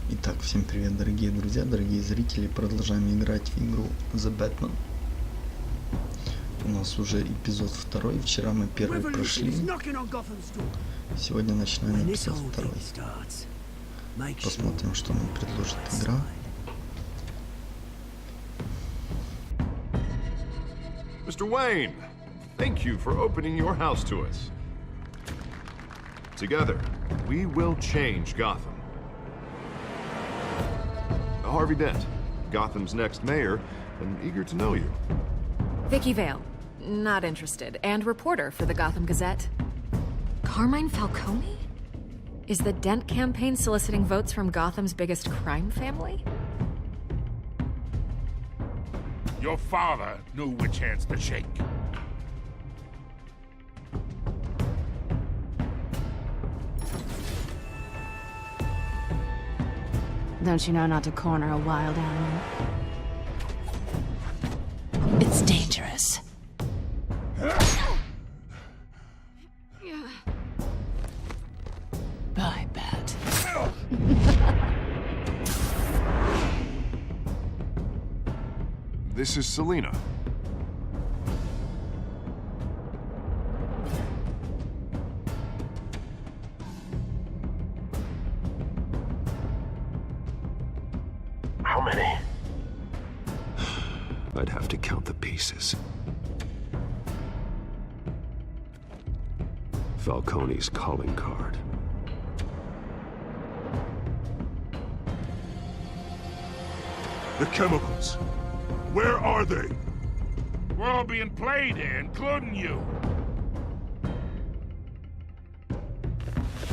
Итак, всем привет, дорогие друзья, дорогие зрители. Продолжаем играть в игру The Batman. У нас уже эпизод 2. Вчера мы первый прошли. Сегодня начинаем эпизод 2. Посмотрим, что нам предложит игра. Mr. Wayne, thank you for opening your house to us. Together, we will change Gotham. Harvey Dent, Gotham's next mayor, and eager to know you. Vicky Vale, not interested, and reporter for the Gotham Gazette. Carmine Falcone? Is the Dent campaign soliciting votes from Gotham's biggest crime family? Your father knew which hands to shake. Don't you know not to corner a wild animal? It's dangerous. Bye, Bat. This is Selina. How many? I'd have to count the pieces. Falcone's calling card. The chemicals. Where are they? We're all being played here, including you.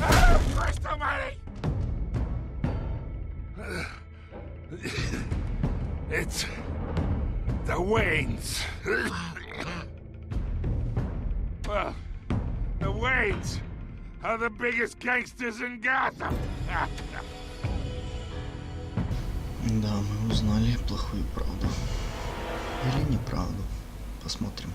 Ah, Christ almighty! It's the Waynes. Well, the Waynes are the biggest gangsters in Gotham. Да, мы узнали плохую правду. Или неправду. Посмотрим.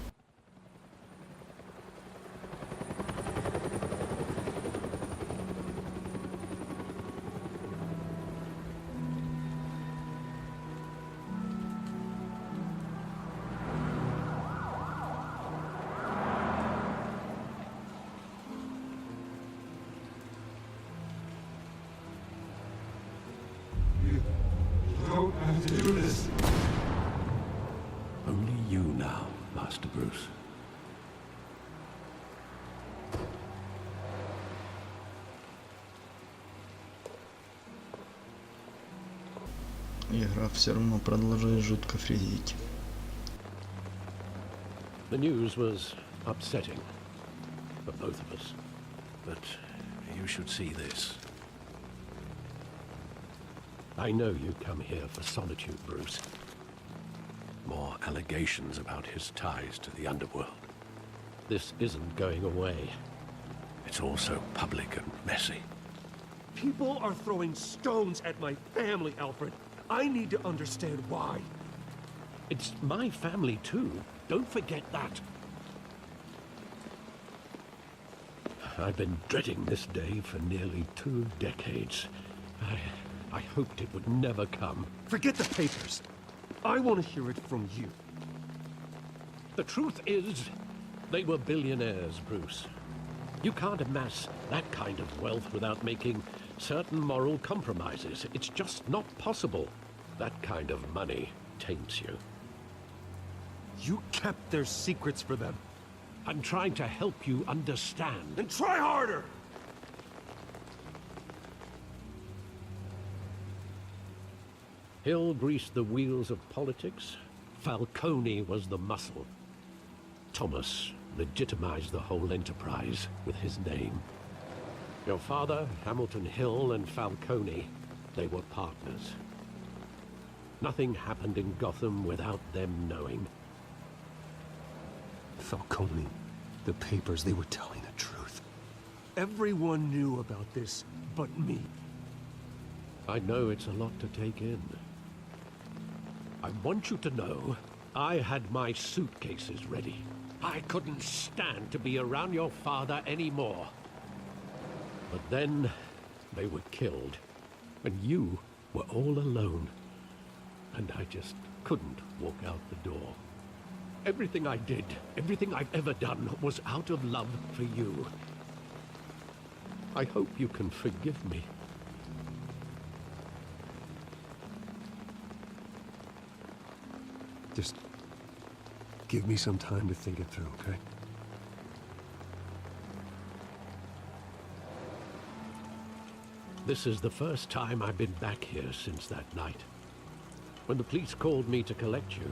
Only you now, Master Bruce. Игра все равно продолжает жутко фризить. The news was upsetting for both of us, but you should see this. I know you come here for solitude, Bruce. More allegations about his ties to the underworld. This isn't going away. It's all so public and messy. People are throwing stones at my family, Alfred. I need to understand why. It's my family too. Don't forget that. I've been dreading this day for nearly 2 decades. I hoped it would never come. Forget the papers. I want to hear it from you. The truth is, they were billionaires, Bruce. You can't amass that kind of wealth without making certain moral compromises. It's just not possible. That kind of money taints you. You kept their secrets for them. I'm trying to help you understand. Then try harder! Hill greased the wheels of politics. Falcone was the muscle. Thomas legitimized the whole enterprise with his name. Your father, Hamilton Hill, and Falcone, they were partners. Nothing happened in Gotham without them knowing. Falcone, the papers, they were telling the truth. Everyone knew about this but me. I know it's a lot to take in. I want you to know I had my suitcases ready. I couldn't stand to be around your father anymore. But then they were killed, and you were all alone, and I just couldn't walk out the door. Everything I did, everything I've ever done, was out of love for you. I hope you can forgive me. Just give me some time to think it through, okay? This is the first time I've been back here since that night. When the police called me to collect you,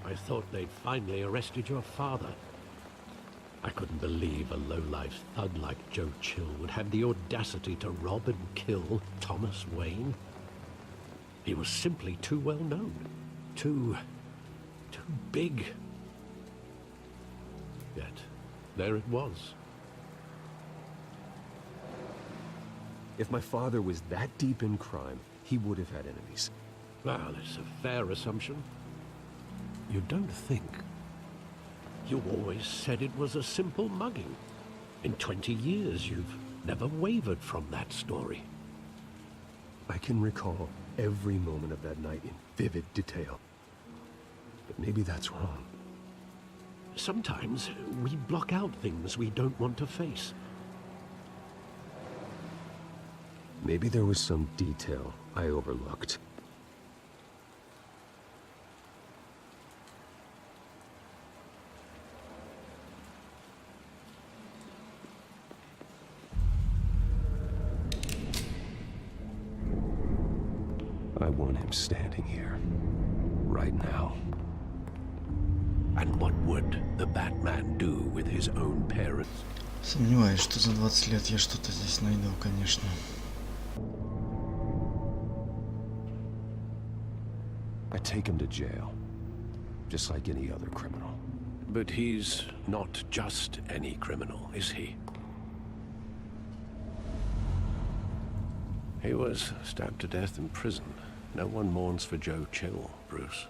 I thought they'd finally arrested your father. I couldn't believe a low-life thug like Joe Chill would have the audacity to rob and kill Thomas Wayne. He was simply too well known. Too big. Yet, there it was. If my father was that deep in crime, he would have had enemies. Well, it's a fair assumption. You don't think? You always said it was a simple mugging. In 20 years, you've never wavered from that story. I can recall every moment of that night in vivid detail. But maybe that's wrong. Sometimes we block out things we don't want to face. Maybe there was some detail I overlooked. I want him standing here, right now. And what would the Batman do with his own parents? Сомневаюсь, что за 20 лет я что-то здесь найду, конечно. I take him to jail, just like any other criminal. But he's not just any criminal, is he? He was stabbed to death in prison. No one mourns for Joe Chill, Bruce.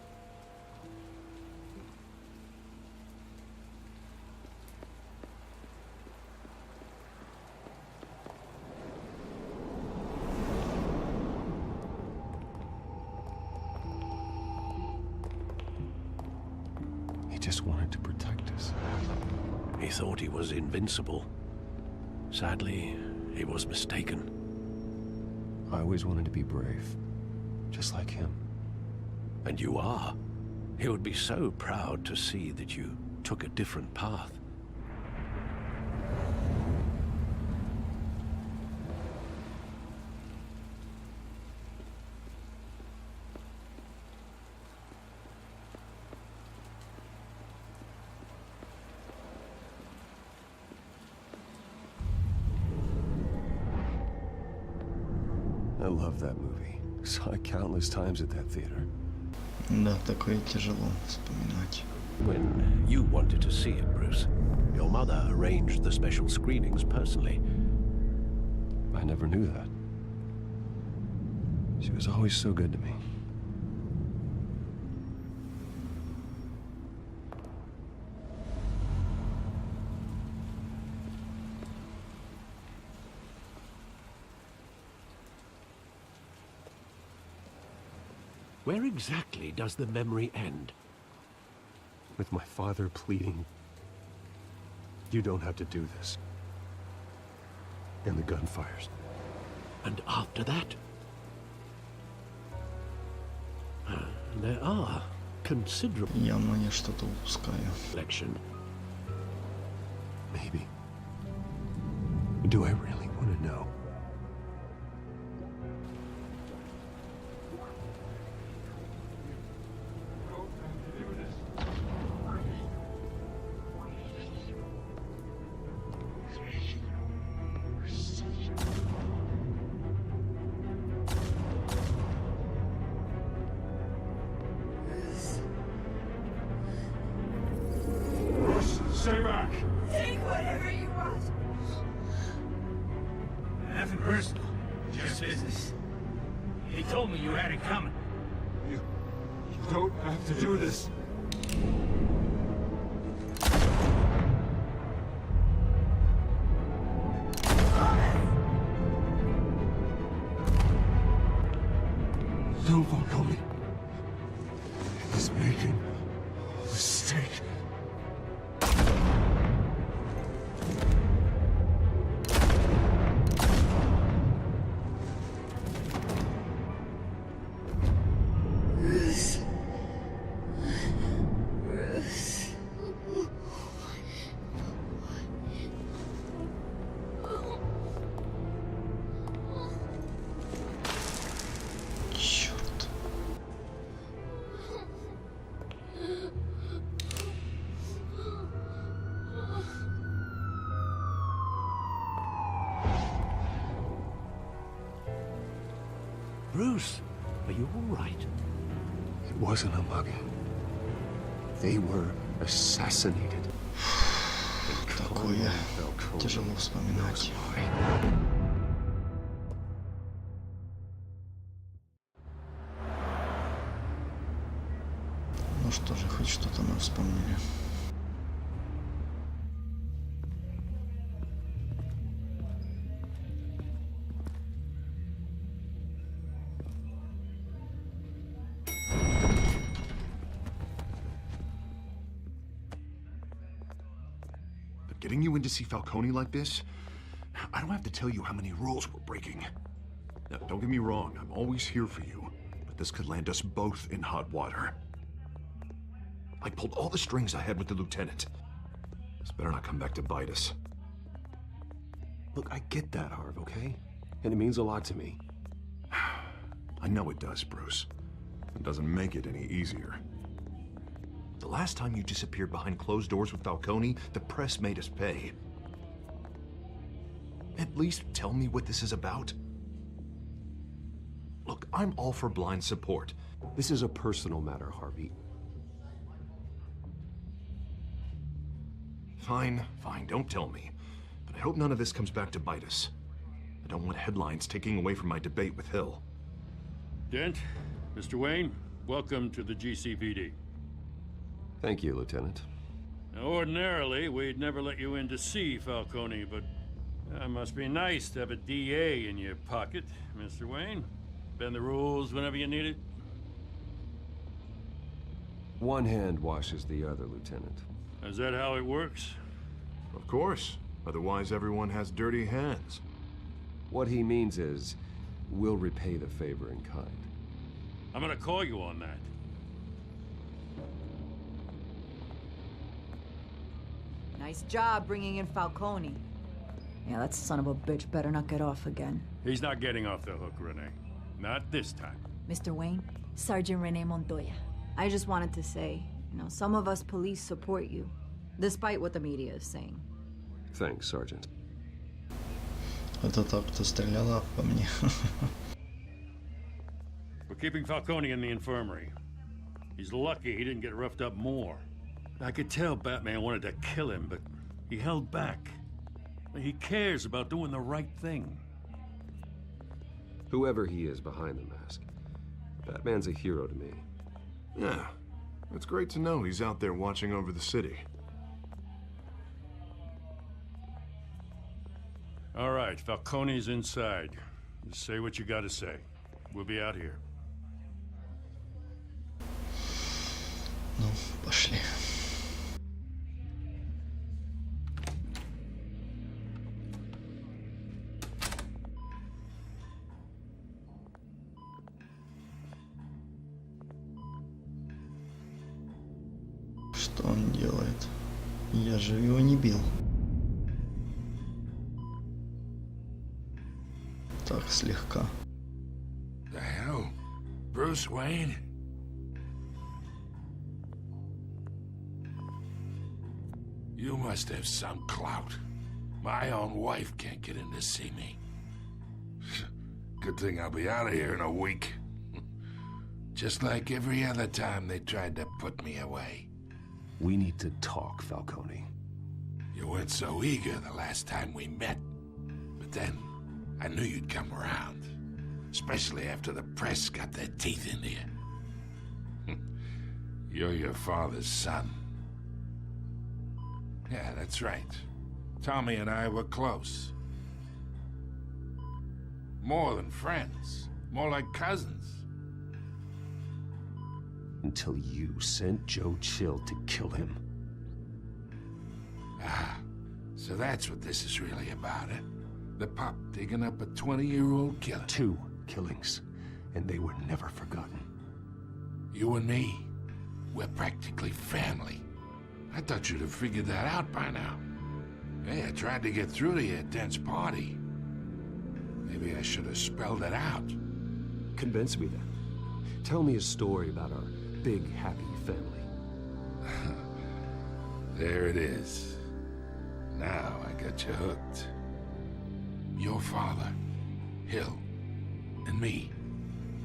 He just wanted to protect us. He thought he was invincible. Sadly, he was mistaken. I always wanted to be brave, just like him. And you are. He would be so proud to see that you took a different path. I love that movie. Saw it countless times at that theater. Да, такое тяжело вспоминать. When you wanted to see it, Bruce, your mother arranged the special screenings personally. I never knew that. She was always so good to me. Where exactly does the memory end? With my father pleading, "You don't have to do this." And the gun fires. And after that? There are considerable Явно я что-то упускаю. selection. Maybe. Do I really want to know? Stay back! Take whatever you want. Nothing personal, just business. He told me you had it coming. You don't have to do this. No, Falcone. He's making a mistake. Черт. Bruce, are you all right? It wasn't a mugging. They were assassinated. Такое тяжело вспоминать. Ну что же, хоть что-то мы вспомнили. But getting you in to see Falcone like this, I don't have to tell you how many rules we're breaking. Now, don't get me wrong, I'm always here for you, but this could land us both in hot water. I pulled all the strings I had with the lieutenant. This better not come back to bite us. Look, I get that, Harv, okay? And it means a lot to me. I know it does, Bruce. It doesn't make it any easier. The last time you disappeared behind closed doors with Falcone, the press made us pay. At least tell me what this is about. Look, I'm all for blind support. This is a personal matter, Harvey. Fine, fine, don't tell me. But I hope none of this comes back to bite us. I don't want headlines taking away from my debate with Hill. Dent, Mr. Wayne, welcome to the GCPD. Thank you, Lieutenant. Now, ordinarily, we'd never let you in to see Falcone, but it must be nice to have a DA in your pocket, Mr. Wayne. Bend the rules whenever you need it. One hand washes the other, Lieutenant. Is that how it works? Of course. Otherwise, everyone has dirty hands. What he means is, we'll repay the favor in kind. I'm gonna call you on that. Nice job bringing in Falcone. Yeah, that son of a bitch better not get off again. He's not getting off the hook, Renee. Not this time. Mr. Wayne, Sergeant Renee Montoya. I just wanted to say, some of us police support you, despite what the media is saying. Thanks, Sergeant. Это так, кто стреляла по мне. We're keeping Falcone in the infirmary. He's lucky he didn't get roughed up more. I could tell Batman wanted to kill him, but he held back. He cares about doing the right thing. Whoever he is behind the mask, Batman's a hero to me. Yeah, it's great to know he's out there watching over the city. All right, Falcone's inside. Just say what you gotta say. We'll be out here. Ну, пошли. Что он делает? Я же его не бил. Так, слегка. The hell? Bruce Wayne? You must have some clout. My own wife can't get in to see me. Good thing I'll be out of here in a week. Just like every other time they tried to put me away. We need to talk, Falcone. You weren't so eager the last time we met. But then, I knew you'd come around. Especially after the press got their teeth into you. You're your father's son. Yeah, that's right. Tommy and I were close. More than friends. More like cousins. until you sent Joe Chill to kill him. Ah, so that's what this is really about, eh? The pup digging up a 20-year-old killer. 2 killings, and they were never forgotten. You and me, we're practically family. I thought you'd have figured that out by now. Hey, I tried to get through to you at Dent's party. Maybe I should have spelled it out. Convince me then. Tell me a story about our big, happy family. There it is. Now I got you hooked. Your father, Hill, and me,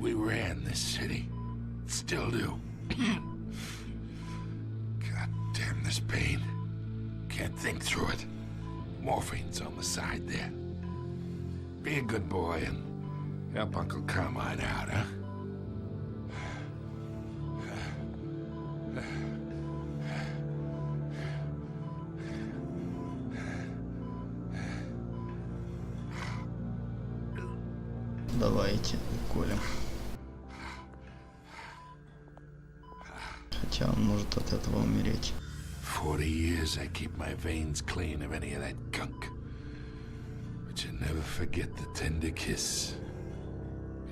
we ran this city. Still do. God damn this pain. Can't think through it. Morphine's on the side there. Be a good boy and help Uncle Carmine out, huh? Давайте уколем. Хотя он может от этого умереть. 40 years I keep my veins clean of any of that gunk. But you never forget the tender kiss.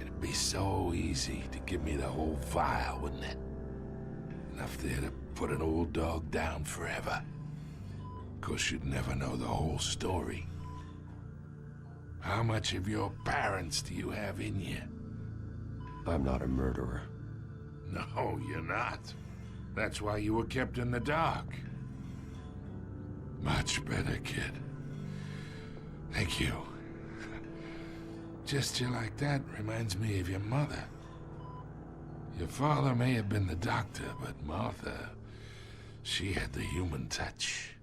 It'd be so easy to give me the whole vial, wouldn't it? Enough there to put an old dog down forever. Of course, you'd never know the whole story. How much of your parents do you have in you? I'm not a murderer. No, you're not. That's why you were kept in the dark. Much better, kid. Thank you. Gesture like that reminds me of your mother. Your father may have been the doctor, but Martha, she had the human touch.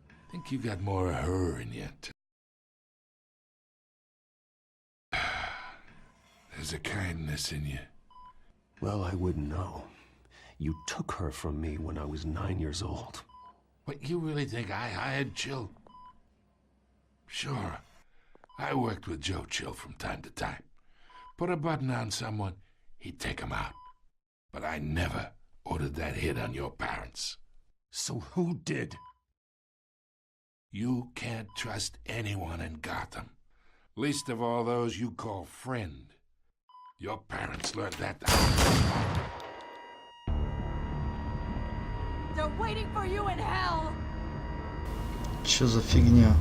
I think you got more of her in you. There's a kindness in you. Well, I wouldn't know. You took her from me when I was 9 years old. What, you really think I hired Chill? Sure. I worked with Joe Chill from time to time. Put a button on someone, he'd take him out. But I never ordered that hit on your parents. So who did? You can't trust anyone in Gotham. Least of all those you call friend. Your parents learned that. They're waiting for you in hell! Чё за фигня?